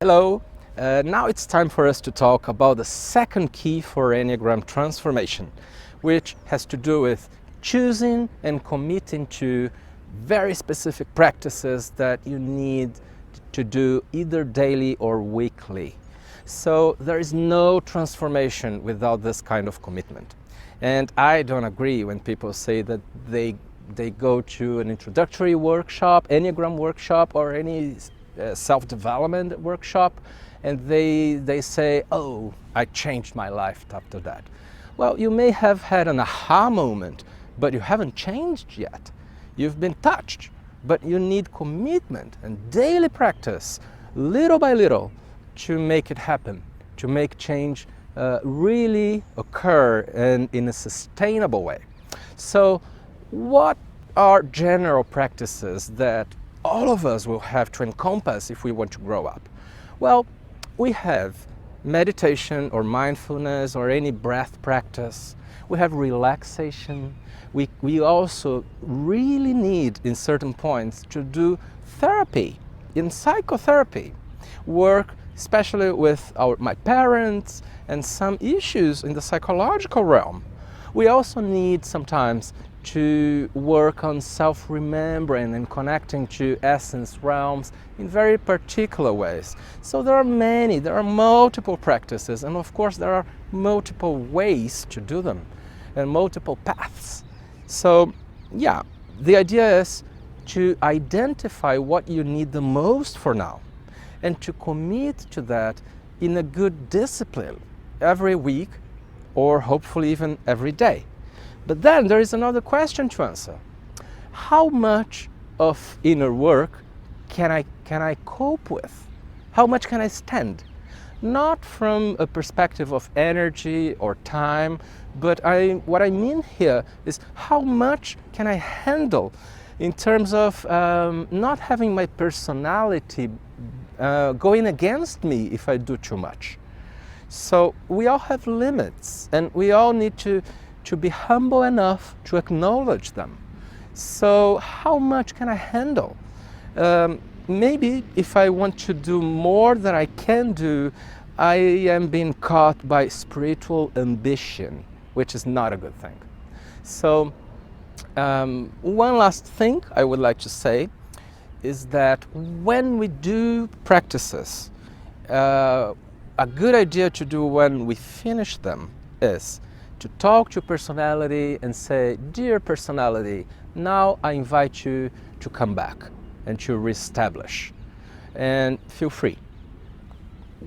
Hello, now it's time for us to talk about the second key for Enneagram transformation, which has to do with choosing and committing to very specific practices that you need to do either daily or weekly. So there is no transformation without this kind of commitment. And I don't agree when people say that they go to an introductory workshop, Enneagram workshop, or any self-development workshop, and they say, oh, I changed my life after that. Well, you may have had an aha moment, but you haven't changed yet. You've been touched, but you need commitment and daily practice, little by little, to make it happen, to make change really occur and in a sustainable way. So what are general practices that all of us will have to encompass if we want to grow up? Well, we have meditation or mindfulness or any breath practice. We have relaxation. We also really need, in certain points, to do therapy, in psychotherapy, work especially with my parents and some issues in the psychological realm. We also need sometimes to work on self-remembering and connecting to essence realms in very particular ways. So there are multiple practices, and of course there are multiple ways to do them and multiple paths. So yeah, the idea is to identify what you need the most for now and to commit to that in a good discipline every week or hopefully even every day. But then there is another question to answer. How much of inner work can I cope with? How much can I stand? Not from a perspective of energy or time, but what I mean here is how much can I handle in terms of not having my personality going against me if I do too much. So we all have limits, and we all need to be humble enough to acknowledge them. So how much can I handle? Maybe if I want to do more than I can do, I am being caught by spiritual ambition, which is not a good thing. So one last thing I would like to say is that when we do practices, a good idea to do when we finish them is to talk to personality and say, dear personality, now I invite you to come back and to reestablish. And feel free.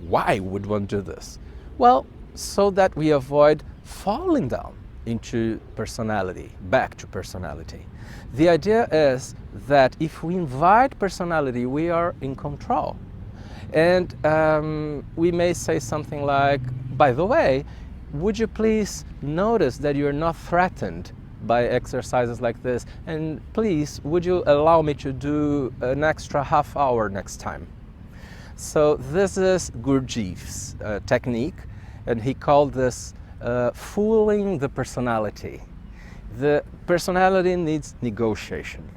Why would one do this? Well, so that we avoid falling down into personality, back to personality. The idea is that if we invite personality, we are in control. And we may say something like, by the way, would you please notice that you're not threatened by exercises like this? And please, would you allow me to do an extra half hour next time? So this is Gurdjieff's technique, and he called this fooling the personality. The personality needs negotiation.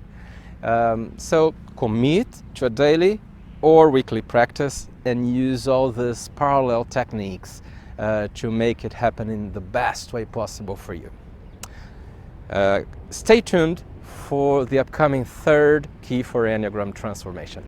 So commit to a daily or weekly practice and use all these parallel techniques to make it happen in the best way possible for you. Stay tuned for the upcoming third key for Enneagram transformation.